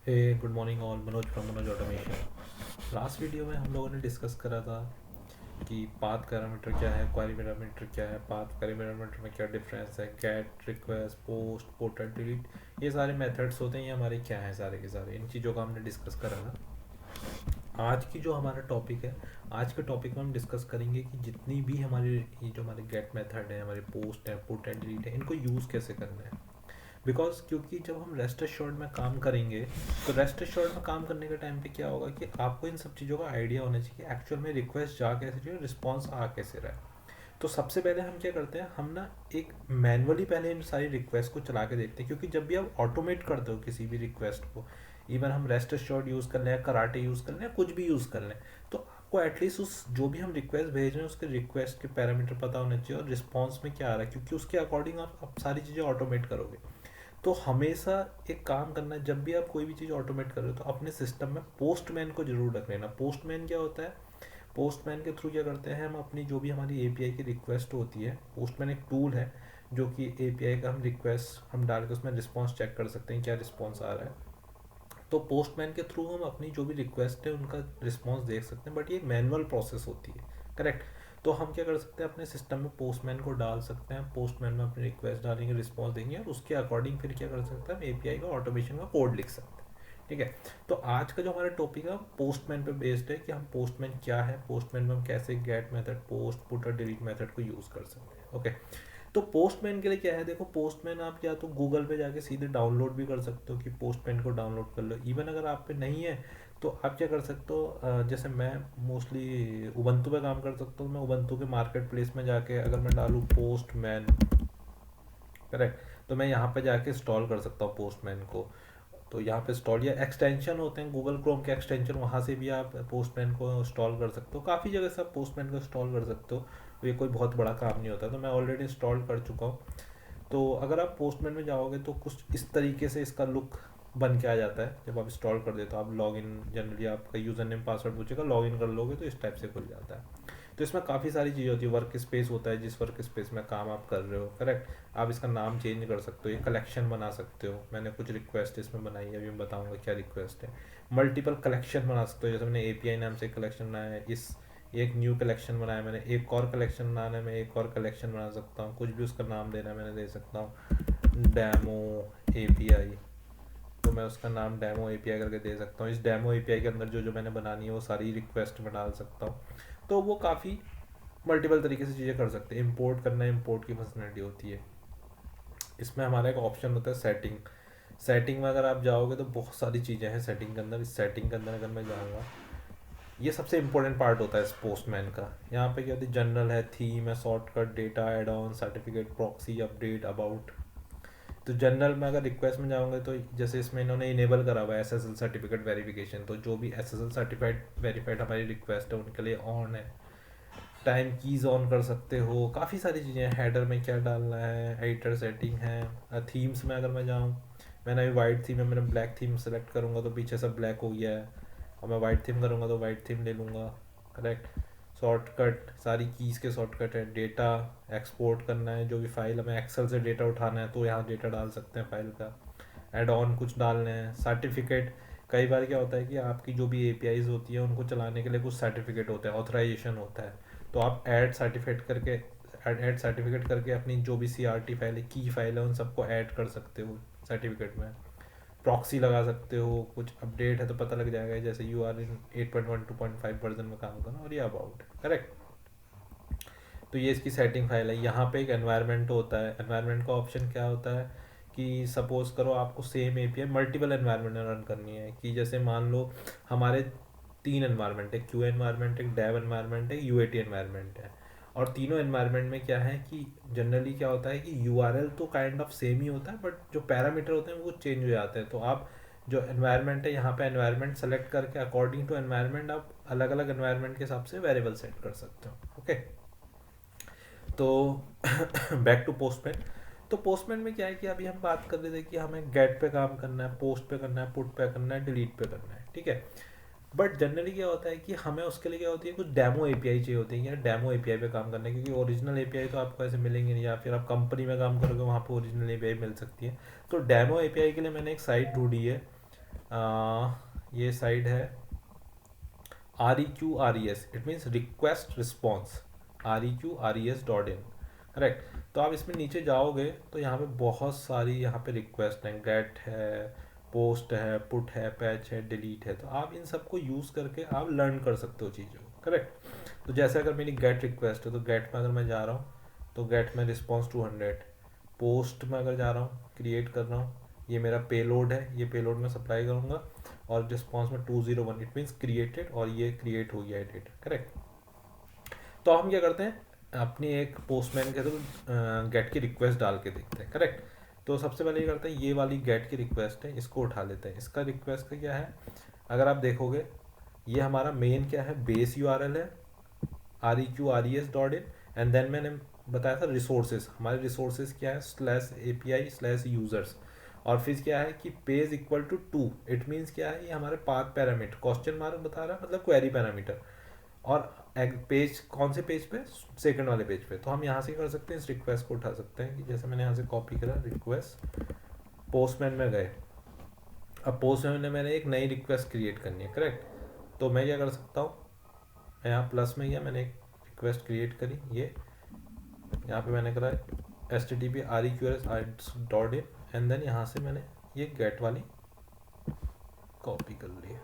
Hey good morning all. Manoj from Manoj automation. Last video में हम लोगों ने डिस्कस करा था कि पाथ पैरामीटर क्या है, क्वेरी पैरामीटर क्या है, पाथ क्वेरी पैरामीटर में क्या डिफरेंस है, get, request, post, put and delete, ये सारे मेथड्स होते हैं, ये हमारे क्या हैं, सारे के सारे इन चीज़ों का हमने डिस्कस करा था। आज की जो हमारा टॉपिक है, आज के टॉपिक में हम डिस्कस करेंगे कि जितनी भी हमारी ये जो हमारे गेट मेथड है, हमारे पोस्ट है, पुट एंड डिलीट है, इनको यूज़ कैसे करना है। बिकॉज क्योंकि जब हम रेस्ट एश्योर्ड में काम करेंगे तो रेस्ट एश्योर्ड में काम करने के टाइम पे क्या होगा कि आपको इन सब चीज़ों का आइडिया होना चाहिए एक्चुअल में रिक्वेस्ट जा कैसे रही है, रिस्पॉन्स आ कैसे रहा है। तो सबसे पहले हम क्या करते हैं, हम ना एक मैनुअली पहले इन सारी रिक्वेस्ट को चला के देखते हैं, क्योंकि जब भी आप ऑटोमेट करते हो किसी भी रिक्वेस्ट को, इवन हम रेस्ट एश्योर्ड यूज़ कर लें या कराटे यूज़ कर लें या कुछ भी यूज़ कर लें, तो आपको एटलीस्ट उस जो भी हम रिक्वेस्ट भेज रहे हैं उसके रिक्वेस्ट के पैरामीटर पता होने चाहिए और रिस्पॉन्स में क्या आ रहा है, क्योंकि उसके अकॉर्डिंग आप सारी चीज़ें ऑटोमेट करोगे। तो हमेशा एक काम करना है, जब भी आप कोई भी चीज़ ऑटोमेट कर रहे हो तो अपने सिस्टम में पोस्टमैन को जरूर रख लेना। पोस्टमैन क्या होता है, पोस्टमैन के थ्रू क्या करते हैं हम अपनी जो भी हमारी एपीआई की रिक्वेस्ट होती है, पोस्टमैन एक टूल है जो कि एपीआई का हम रिक्वेस्ट हम डाल के उसमें रिस्पॉन्स चेक कर सकते हैं क्या रिस्पॉन्स आ रहा है। तो पोस्टमैन के थ्रू हम अपनी जो भी रिक्वेस्ट है उनका रिस्पॉन्स देख सकते हैं, बट ये मैनुअल प्रोसेस होती है। करेक्ट। तो हम क्या कर सकते हैं, अपने सिस्टम में पोस्टमैन को डाल सकते हैं, पोस्टमैन में अपनी रिक्वेस्ट डालेंगे, रिस्पॉन्स देंगे और उसके अकॉर्डिंग फिर क्या कर सकते हैं, हम एपीआई का ऑटोमेशन का कोड लिख सकते हैं। ठीक है। तो आज का जो हमारा टॉपिक है पोस्टमैन पे बेस्ड है कि हम पोस्टमैन क्या है, पोस्टमैन में हम कैसे गेट मेथड, पोस्ट, पुट और डिलीट मेथड को यूज़ कर सकते हैं। ओके। तो पोस्टमैन के लिए क्या है, देखो पोस्टमैन आप या तो गूगल पे जाके सीधे डाउनलोड भी कर सकते हो कि पोस्टमैन को डाउनलोड कर लो। इवन अगर आप पे नहीं है तो आप क्या कर सकते हो, जैसे मैं मोस्टली उबंटू पे काम कर सकता हूँ, मैं उबंटू के मार्केट प्लेस में जाके अगर मैं डालूँ पोस्टमैन, करेक्ट, तो मैं यहाँ पे जाके इंस्टॉल कर सकता हूँ पोस्टमैन को। तो यहाँ पे इंस्टॉल या एक्सटेंशन होते हैं गूगल क्रोम के एक्सटेंशन, वहाँ से भी आप पोस्टमैन को इंस्टॉल कर सकते हो। काफ़ी जगह से आप पोस्टमैन को इंस्टॉल कर सकते हो, तो ये कोई बहुत बड़ा काम नहीं होता। तो मैं ऑलरेडी इंस्टॉल कर चुका हूँ। तो अगर आप पोस्टमैन में जाओगे तो कुछ इस तरीके से इसका लुक बन के आ जाता है। जब आप इंस्टॉल कर देते हो, आप लॉग इन, जनरली आपका यूज़र नेम पासवर्ड पूछेगा, लॉग इन कर लोगे तो इस टाइप से खुल जाता है। तो इसमें काफ़ी सारी चीज़ें होती है, वर्क स्पेस होता है, जिस वर्क स्पेस में काम आप कर रहे हो, करेक्ट। आप इसका नाम चेंज कर सकते हो, ये कलेक्शन बना सकते हो। मैंने कुछ रिक्वेस्ट इसमें बनाई है, अभी मैं बताऊंगा क्या रिक्वेस्ट है। मल्टीपल कलेक्शन बना सकते हो, जैसे मैंने एपीआई नाम से कलेक्शन बनाया है, इस एक न्यू कलेक्शन बनाया मैंने, एक और कलेक्शन बनाना है, मैं एक और कलेक्शन बना सकता हूँ, कुछ भी उसका नाम देना है मैंने दे सकता हूँ डेमो एपीआई। तो मैं उसका नाम डेमो एपीआई करके दे सकता हूँ। इस डेमो एपीआई के अंदर जो जो मैंने बनानी है वो सारी रिक्वेस्ट में डाल सकता हूँ। तो वो काफ़ी मल्टीपल तरीके से चीज़ें कर सकते हैं। इंपोर्ट करना, इंपोर्ट की फंक्शनलिटी होती है। इसमें हमारा एक ऑप्शन होता है सेटिंग। सेटिंग में अगर आप जाओगे तो बहुत सारी चीज़ें हैं सेटिंग के अंदर। इस सेटिंग के अंदर अगर मैं जाऊँगा, ये सबसे इंपॉर्टेंट पार्ट होता है इस पोस्टमैन का। यहाँ पे क्या होती है, जनरल है, थीम है, shortcut, data, add on, certificate, proxy, update, about. तो जनरल में अगर रिक्वेस्ट में जाऊँगे तो जैसे इसमें इन्होंने इनेबल करा हुआ है एसएसएल सर्टिफिकेट वेरिफिकेशन, तो जो भी एसएसएल सर्टिफाइड वेरीफाइड हमारी रिक्वेस्ट है उनके लिए ऑन है। टाइम कीज ऑन कर सकते हो, काफ़ी सारी चीज़ें हैं। हेडर में क्या डालना है, एडिटर सेटिंग है। थीम्स में अगर मैं जाऊँ, मैंने अभी वाइट थीम है, मैंने ब्लैक थीम सेलेक्ट करूँगा तो पीछे सब ब्लैक हो गया है। और मैं वाइट थीम करूँगा तो वाइट थीम ले लूँगा, करेक्ट। शॉर्टकट, सारी कीज़ के शॉर्टकट है। डेटा एक्सपोर्ट करना है, जो भी फाइल हमें एक्सेल से डेटा उठाना है तो यहाँ डेटा डाल सकते हैं फाइल का। एड ऑन कुछ डालने हैं। सर्टिफिकेट, कई बार क्या होता है कि आपकी जो भी एपीआईज होती है उनको चलाने के लिए कुछ सर्टिफिकेट होता है, ऑथराइजेशन होता है। तो आप ऐड सर्टिफिकेट करके अपनी जो भी सीआरटी फाइल है, की फाइल है, उन सबको ऐड कर सकते हो सर्टिफिकेट में। प्रॉक्सी लगा सकते हो, कुछ अपडेट है तो पता लग जाएगा, जैसे यू आर इन 8.1 2.5 वर्जन में काम करना, और ये अबाउट, करेक्ट। तो ये इसकी सेटिंग फाइल है। यहाँ पे एक एनवायरनमेंट होता है। एनवायरनमेंट का ऑप्शन क्या होता है कि सपोज करो आपको सेम एपीआई मल्टीपल एनवायरनमेंट में रन करनी है, कि जैसे मान लो हमारे तीन एनवायरनमेंट है, क्यू एनवायरनमेंट है, डेव एनवायरनमेंट है, यूएटी एनवायरनमेंट है। और तीनों एनवायरनमेंट में क्या है कि जनरली क्या होता है कि यूआरएल तो काइंड ऑफ सेम ही होता है, बट जो पैरामीटर होते हैं वो चेंज हो जाते हैं। तो आप जो एनवायरनमेंट है, यहाँ पे एनवायरनमेंट सेलेक्ट करके अकॉर्डिंग टू एनवायरनमेंट आप अलग अलग एनवायरनमेंट के हिसाब से वेरिएबल सेट कर सकते हो। ओके। तो बैक टू पोस्टमैन। तो पोस्टमैन में क्या है कि अभी हम बात कर रहे थे कि हमें गेट पे काम करना है, पोस्ट पे करना है, पुट पे करना है, डिलीट पे करना है, ठीक है। बट जनरली क्या होता है कि हमें उसके लिए क्या होती है, कुछ डेमो एपीआई चाहिए होती है, या डेमो एपीआई पे काम करना है, क्योंकि ओरिजिनल एपीआई तो आपको ऐसे मिलेंगे नहीं, या फिर आप कंपनी में काम करोगे वहाँ पे ओरिजिनल एपीआई मिल सकती है। तो डेमो एपीआई के लिए मैंने एक साइट ढूंढी है, ये साइड है REQRES, it means request response, REQRES.in, correct. तो आप इसमें नीचे जाओगे तो यहाँ पे बहुत सारी यहाँ पे रिक्वेस्ट हैं, गेट है, पोस्ट है, पुट है, पैच है, डिलीट है। तो आप इन सबको यूज़ करके आप लर्न कर सकते हो चीज़ों को, करेक्ट। तो जैसे अगर मेरी गेट रिक्वेस्ट है तो गेट में अगर मैं जा रहा हूँ तो गेट में रिस्पॉन्स 200, पोस्ट में अगर जा रहा हूँ क्रिएट कर रहा हूँ, ये मेरा पेलोड है, ये पेलोड में सप्लाई करूँगा, और रिस्पॉन्स में 201, इट मीन्स क्रिएटेड, और ये क्रिएट हो गया एडिट, करेक्ट। तो हम क्या करते हैं, अपनी एक पोस्टमैन के थ्रू गेट की रिक्वेस्ट डाल के देखते हैं, करेक्ट। तो सबसे पहले ये करते हैं, ये वाली गेट की रिक्वेस्ट है, इसको उठा लेते हैं। इसका रिक्वेस्ट का क्या है, अगर आप देखोगे ये हमारा मेन क्या है, बेस URL है REQRES.in, एंड देन मैंने बताया था रिसोर्सेज, हमारे रिसोर्सेज क्या है /API/users, और फिर क्या है कि page equal to 2, it means क्या है, ये हमारे पाथ पैरामीटर, क्वेश्चन मार्क बता रहा है, मतलब क्वेरी पैरामीटर। और पेज कौन से पेज पे, सेकंड वाले पेज पे। तो हम यहाँ से कर सकते हैं, इस रिक्वेस्ट को उठा सकते हैं कि जैसे मैंने यहाँ से कॉपी करा रिक्वेस्ट, पोस्टमैन में गए, अब पोस्टमैन में मैंने एक नई रिक्वेस्ट क्रिएट करनी है, करेक्ट। तो मैं क्या कर सकता हूँ, मैं यहाँ प्लस में गया, मैंने एक रिक्वेस्ट क्रिएट करी, ये यहाँ पे मैंने करा HTTP://REQRES.in, एंड देन यहाँ से मैंने ये गेट वाली कॉपी कर ली है,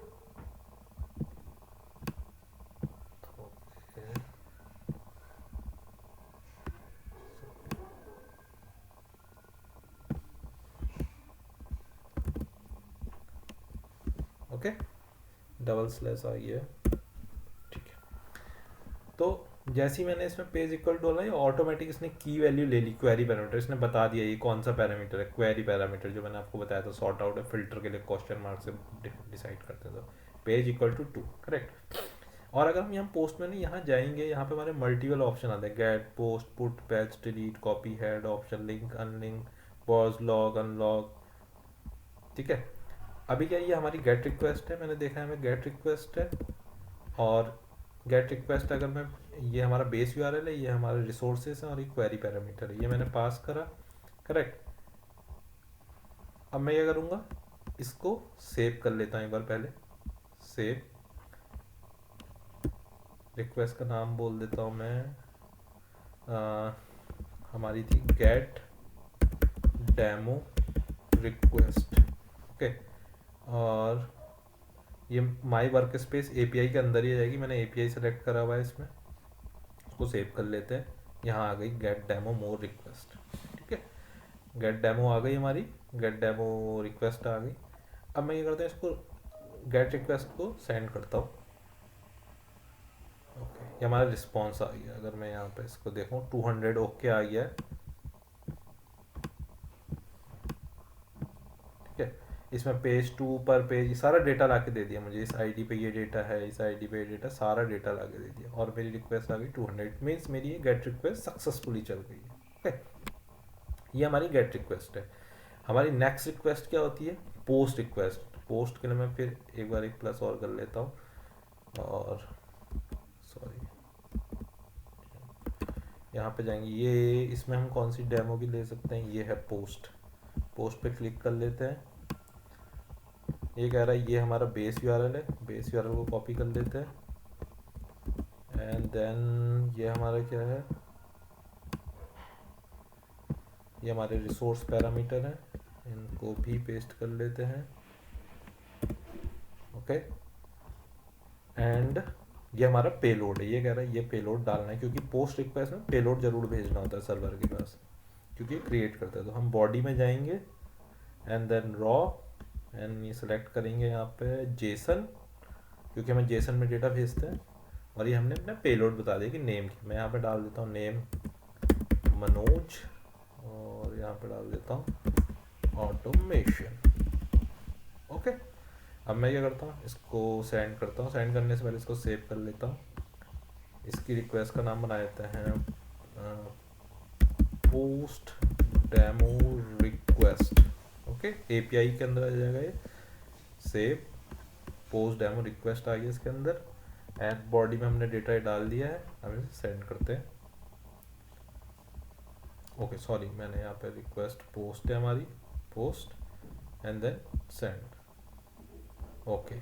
ओके, डबल स्लैश आ गया, ठीक है। तो जैसे ही मैंने इसमें पेज इक्वल टू डाला, ऑटोमेटिक इसने की वैल्यू ले ली, क्वेरी पैरामीटर, इसने बता दिया ये कौन सा पैरामीटर है, क्वेरी पैरामीटर, जो मैंने आपको बताया था सॉर्ट आउट है, फिल्टर के लिए क्वेश्चन मार्क से डिसाइड करते थे, पेज इक्वल टू 2, करेक्ट। और अगर हम यहाँ पोस्ट में नहीं, यहाँ जाएंगे, यहाँ पे हमारे मल्टीपल ऑप्शन आते हैं, get, post, put, patch, delete, copy, head option, link, unlink, purge, lock, unlock, ठीक है। अभी क्या ये हमारी गेट रिक्वेस्ट है, मैंने देखा है हमें गेट रिक्वेस्ट है, और गेट रिक्वेस्ट अगर मैं, ये हमारा बेस URL है, ये हमारे रिसोर्सेज है, और ये क्वेरी पैरामीटर है, ये मैंने पास करा, करेक्ट। अब मैं क्या करूँगा, इसको सेव कर लेता हूँ एक बार पहले, सेव, रिक्वेस्ट का नाम बोल देता हूँ मैं, हमारी थी गेट डेमो रिक्वेस्ट, ओके। और ये माई वर्क स्पेस API के अंदर ही जाएगी, मैंने API सेलेक्ट करा हुआ है इसमें, उसको सेव कर लेते हैं। यहाँ आ गई गेट डेमो मोर रिक्वेस्ट, ठीक है, गेट डेमो आ गई हमारी, गेट डेमो रिक्वेस्ट आ गई। अब मैं ये करता हूँ, इसको गेट रिक्वेस्ट को सेंड करता हूँ, ओके, ये हमारा रिस्पॉन्स आ गया। अगर मैं यहाँ पे इसको देखूँ 200 ओके आ गया है, ठीक है। इसमें पेज 2 पर पेज सारा डेटा ला के दे दिया मुझे, इस आईडी पे ये डेटा है, इस आईडी पे ये डेटा, सारा डेटा ला के दे दिया, और मेरी रिक्वेस्ट आ गई 200, मीन्स मेरी ये गेट रिक्वेस्ट सक्सेसफुली चल गई है, ओके। ये हमारी गेट रिक्वेस्ट है। हमारी नेक्स्ट रिक्वेस्ट क्या होती है, पोस्ट रिक्वेस्ट। पोस्ट के लिए मैं फिर एक बार एक प्लस और कर लेता हूँ, और सॉरी यहाँ पे जाएंगे, ये इसमें हम कौन सी डेमो भी ले सकते हैं, ये है पोस्ट, पोस्ट पे क्लिक कर लेते हैं। ये कह रहा है ये हमारा बेस URL है, बेस URL को कॉपी कर लेते हैं, एंड देन ये हमारा क्या है, ये हमारे रिसोर्स पैरामीटर हैं, इनको भी पेस्ट कर लेते हैं, ओके। एंड ये हमारा पेलोड है, ये कह रहा है ये पेलोड डालना है, क्योंकि पोस्ट रिक्वेस्ट में पेलोड जरूर भेजना होता है सर्वर के पास, क्योंकि ये क्रिएट करता है। तो हम बॉडी में जाएंगे, एंड देन रॉ, एंड ये सेलेक्ट करेंगे यहाँ पे जेसन, क्योंकि हमें जेसन में डेटा भेजते हैं, और ये हमने अपना पेलोड बता दिया कि नेम की, मैं यहाँ पे डाल देता हूँ नेम मनोज, और यहाँ पे डाल देता हूँ ऑटोमेशन, ओके। अब मैं क्या करता हूँ, इसको सेंड करता हूँ, सेंड करने से पहले इसको सेव कर लेता हूँ। इसकी रिक्वेस्ट का नाम बना देते हैं post demo request, okay. API के अंदर आ जाएगा ये, सेव, पोस्ट डेमो रिक्वेस्ट आ गया इसके अंदर, एंड बॉडी में हमने डेटा डाल दिया है, हम इसे सेंड करते हैं, ओके। सॉरी, मैंने यहाँ पे रिक्वेस्ट पोस्ट है हमारी, post, and then send, okay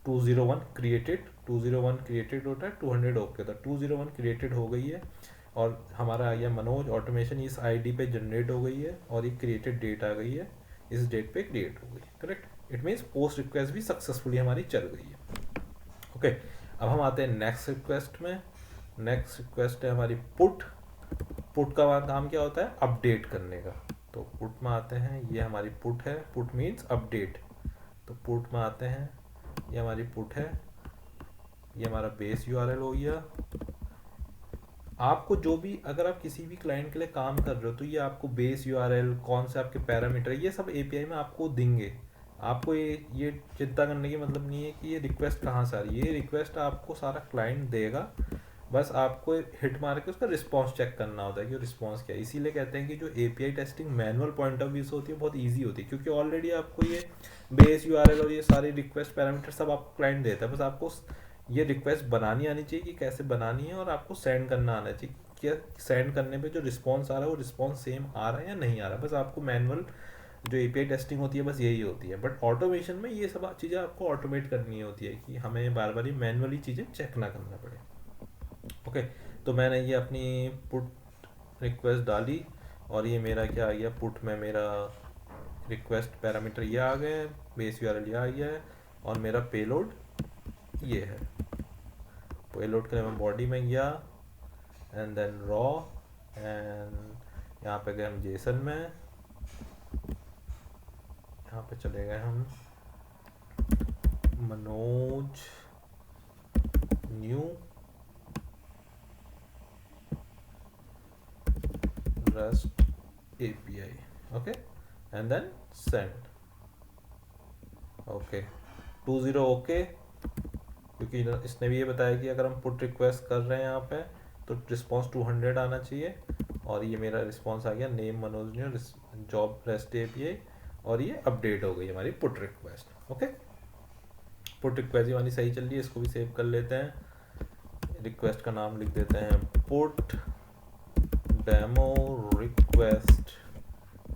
201 created, 201 created होता है, 200 ओके, तो 201 क्रिएटेड हो गई है और हमारा आ गया मनोज ऑटोमेशन इस आईडी पे जनरेट हो गई है और ये क्रिएटेड डेट आ गई है, इस डेट पे क्रिएट हो गई, correct. It means post request भी सक्सेसफुली हमारी चल गई है। ओके अब हम आते हैं नेक्स्ट रिक्वेस्ट में। नेक्स्ट रिक्वेस्ट है हमारी पुट। पुट का काम क्या होता है, अपडेट करने का। तो पुट में आते हैं, ये हमारी पुट है, पुट मीन्स अपडेट। तो पुट में आते हैं, ये हमारी पुट है, ये हमारा बेस यूआरएल हो गया। आपको जो भी, अगर आप किसी भी क्लाइंट के लिए काम कर रहे हो तो ये आपको बेस यूआरएल, कौन से आपके पैरामीटर, ये सब एपीआई में आपको देंगे। आपको ये चिंता करने की मतलब नहीं है कि ये रिक्वेस्ट कहाँ से आ रही है, ये रिक्वेस्ट आपको सारा क्लाइंट देगा, बस आपको हिट मार के उसका रिस्पॉन्स चेक करना होता है कि रिस्पॉन्स क्या है। इसीलिए कहते हैं कि जो API testing manual point of view से होती है बहुत ईजी होती है, क्योंकि ऑलरेडी आपको ये बेस यूआरएल और ये सारी रिक्वेस्ट पैरामीटर सब आपको क्लाइंट देता है, बस आपको ये रिक्वेस्ट बनानी आनी चाहिए कि कैसे बनानी है और आपको सेंड करना आना चाहिए, क्या सेंड करने पे जो रिस्पॉन्स आ रहा है वो रिस्पॉन्स सेम आ रहा है या नहीं आ रहा है। बस आपको मैनुअल जो एपीआई टेस्टिंग होती है बस यही होती है, बट ऑटोमेशन में ये सब चीज़ें आपको ऑटोमेट करनी होती है कि हमें बार बार मैनुअली चीज़ें चेक ना करना पड़े। ओके तो मैंने ये अपनी पुट रिक्वेस्ट डाली और ये मेरा क्या आ गया, पुट में मेरा रिक्वेस्ट पैरामीटर ये आ गए, बेस यूआरएल ये आ गया है और मेरा पेलोड ये है। पेलोड के लिए मैं बॉडी में गया एंड देन रॉ एंड यहाँ पे गए हम जेसन में, यहाँ पे चले गए हम Manoj new REST API, okay and then send. Okay 20 okay, क्योंकि इसने भी ये बताया कि अगर हम पुट रिक्वेस्ट कर रहे हैं यहाँ पे तो रिस्पॉन्स 200 आना चाहिए, और ये मेरा रिस्पॉन्स आ गया name Manoj new job REST API, और ये अपडेट हो गई हमारी put request. Okay put request हमारी सही चल रही है, इसको भी सेव कर लेते हैं। रिक्वेस्ट का नाम लिख देते हैं put demo request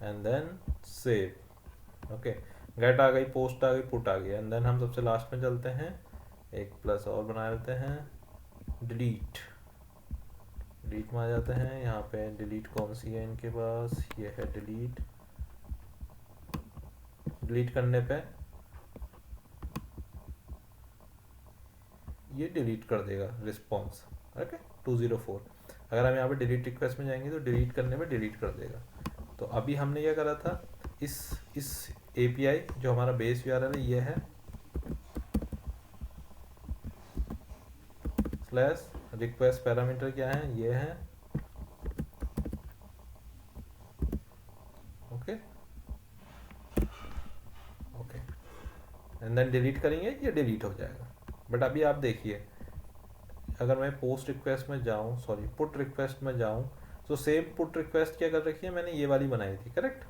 and then save. Okay gate आ गई, पोस्ट आ गई, पुट आ गई, एंड देन हम सबसे लास्ट में चलते हैं, एक प्लस और बना लेते हैं, डिलीट। डिलीट में आ जाते हैं, यहाँ पे डिलीट कौन सी है इनके पास, ये है डिलीट। डिलीट करने पे ये डिलीट कर देगा रिस्पॉन्स। ओके 204। अगर हम यहाँ पे डिलीट रिक्वेस्ट में जाएंगे तो डिलीट करने में डिलीट कर देगा। तो अभी हमने क्या करा था, इस एपीआई जो हमारा बेस यूआरएल है ये है स्लैश रिक्वेस्ट पैरामीटर क्या है, ये है। Okay okay and then delete करेंगे, ये डिलीट हो जाएगा। बट अभी आप देखिए, अगर मैं पोस्ट रिक्वेस्ट में जाऊँ, सॉरी पुट रिक्वेस्ट में जाऊँ, तो सेम पुट रिक्वेस्ट क्या कर रखी है मैंने, ये वाली बनाई थी, correct,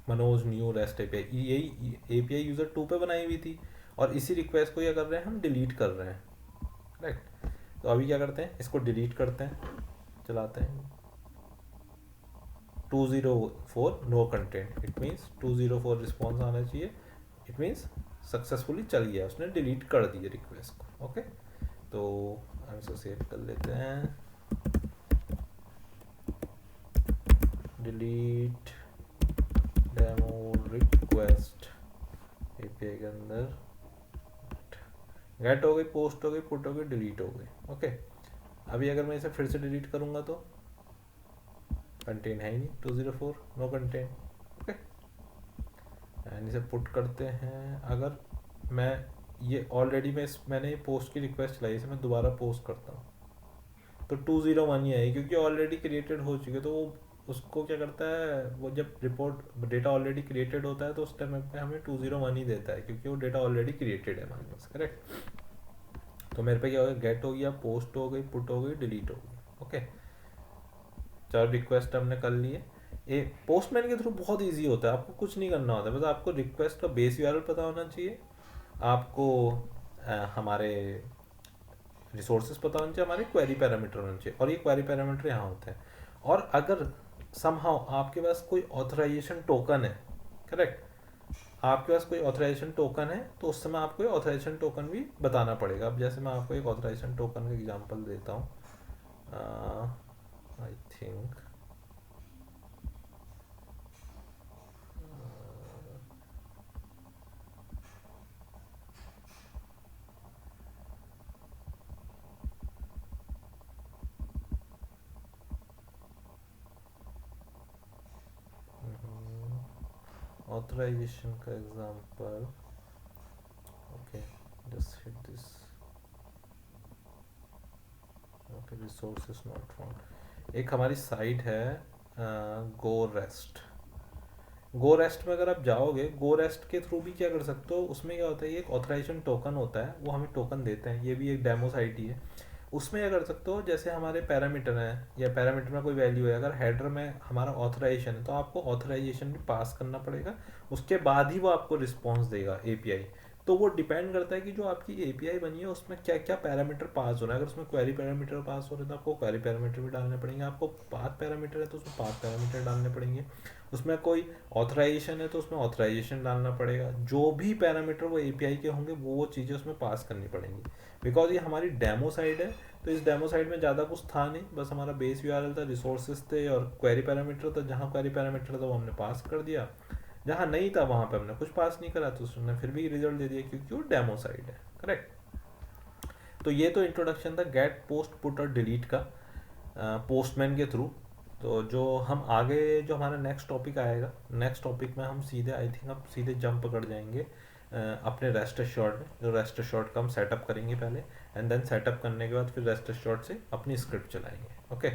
Manoj new rest API, यही एपीआई यूजर 2 पे बनाई हुई थी, और इसी रिक्वेस्ट को क्या कर रहे हैं हम, डिलीट कर रहे हैं, करेक्ट। तो अभी क्या करते हैं, इसको डिलीट करते हैं, चलाते हैं 204 no content, it means 204 response आना चाहिए, इट मीन्स सक्सेसफुली चल गया, उसने डिलीट कर दिया रिक्वेस्ट को। ओके तो हम इसे सेव कर लेते हैं, डिलीट डेमो रिक्वेस्ट एपीआई के अंदर गेट हो गई, पोस्ट हो गई, पुट हो गई, डिलीट हो गई। ओके अभी अगर मैं इसे फिर से डिलीट करूंगा तो कंटेंट है ही नहीं, 204 नो कंटेंट। ओके एंड इसे पुट करते हैं, अगर मैं ये ऑलरेडी मैंने ये पोस्ट की रिक्वेस्ट चलाई, इसे मैं दोबारा पोस्ट करता हूँ तो 201 ही है, क्योंकि ऑलरेडी क्रिएटेड हो चुके, तो वो उसको क्या करता है, वो जब रिपोर्ट डेटा ऑलरेडी क्रिएटेड होता है तो उस टाइम पे हमें 201 ही देता है, क्योंकि वो डेटा ऑलरेडी क्रिएटेड है हमारे पास, करेक्ट। तो मेरे पे क्या हो गया, गेट हो गया, पोस्ट हो गई, पुट हो गई, डिलीट हो गई। ओके 4 रिक्वेस्ट हमने कर लिए। ये पोस्टमैन के थ्रू बहुत इजी होता है, आपको कुछ नहीं करना होता, बस आपको रिक्वेस्ट का बेस यूआरएल पता होना चाहिए, आपको हमारे रिसोर्सेज पता होना चाहिए, हमारे क्वेरी पैरामीटर होना चाहिए, और ये क्वेरी पैरामीटर यहाँ होते हैं। और अगर समहाउ आपके पास कोई ऑथराइजेशन टोकन है, करेक्ट, आपके पास कोई ऑथराइजेशन टोकन है तो उस समय आपको ऑथराइजेशन टोकन भी बताना पड़ेगा। अब जैसे मैं आपको एक ऑथराइजेशन टोकन का एग्जांपल देता हूँ। आई थिंक ऑथराइजेशन का example. Okay, just hit this. Okay, resources not found. एक हमारी साइट है गो रेस्ट। गो रेस्ट में अगर आप जाओगे, गो रेस्ट के थ्रू भी क्या कर सकते हो, उसमें क्या होता है, एक ऑथराइजेशन टोकन होता है, वो हमें टोकन देते हैं। ये भी एक डेमो साइट ही है। उसमें क्या कर सकते हो, जैसे हमारे पैरामीटर हैं या पैरामीटर में कोई वैल्यू है, अगर हेडर में हमारा ऑथराइजेशन है तो आपको ऑथराइजेशन भी पास करना पड़ेगा, उसके बाद ही वो आपको रिस्पॉन्स देगा एपीआई। तो वो डिपेंड करता है कि जो आपकी एपीआई बनी है उसमें क्या क्या पैरामीटर पास हो रहा है। अगर उसमें क्वेरी पैरामीटर पास हो रहे हैं तो आपको क्वेरी पैरामीटर भी डालने पड़ेंगे। आपको पाथ पैरामीटर है तो उसमें पाथ पैरामीटर डालने पड़ेंगे। उसमें कोई ऑथराइजेशन है तो उसमें ऑथराइजेशन डालना पड़ेगा। जो भी पैरामीटर वो एपीआई के होंगे वो चीज़ें उसमें पास करनी पड़ेंगी। बिकॉज ये हमारी डेमो साइट है, तो इस डेमो साइट में ज़्यादा कुछ था नहीं, बस हमारा बेस यूआरएल था, रिसोर्सेज थे और क्वेरी पैरामीटर था। जहाँ क्वेरी पैरामीटर था वो हमने पास कर दिया, जहाँ नहीं था वहाँ पे हमने कुछ पास नहीं करा, तो उसने फिर भी रिजल्ट दे दिया क्योंकि वो डेमो साइट है। करेक्ट। तो ये तो इंट्रोडक्शन था गेट पोस्ट पुट और डिलीट का पोस्टमैन के थ्रू। तो जो हम आगे, जो हमारा नेक्स्ट टॉपिक आएगा, नेक्स्ट टॉपिक में हम सीधे आई थिंक अब सीधे जंप कर जाएंगे अपने रेस्ट एश्योर्ड में। जो रेस्ट एश्योर्ड का हम सेटअप करेंगे पहले, एंड देन सेटअप करने के बाद फिर रेस्ट एश्योर्ड से अपनी स्क्रिप्ट चलाएंगे। ओके,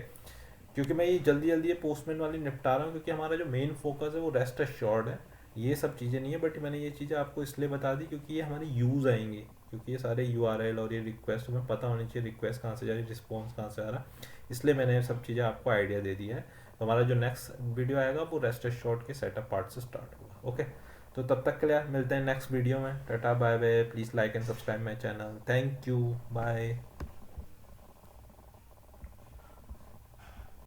क्योंकि मैं ये जल्दी जल्दी ये पोस्टमैन वाली निपटा रहा हूँ क्योंकि हमारा जो मेन फोकस है वो रेस्ट एश्योर्ड है, ये सब चीज़ें नहीं है। बट मैंने ये चीज़ें आपको इसलिए बता दी क्योंकि ये हमारी यूज़ आएंगी, क्योंकि ये सारे यूआरएल और ये रिक्वेस्ट हमें पता होनी चाहिए, रिक्वेस्ट कहाँ से जा रही है, रिस्पॉन्स कहाँ से आ रहा है। इसलिए मैंने ये सब चीज़ें आपको आइडिया दे दिया है। तो हमारा जो नेक्स्ट वीडियो आएगा वो रेस्ट एश्योर्ड के सेटअप पार्ट से स्टार्ट होगा। ओके, तो तब तक के लिए मिलते हैं नेक्स्ट वीडियो में। Tata bye bye, please like and subscribe my channel. Thank you, bye.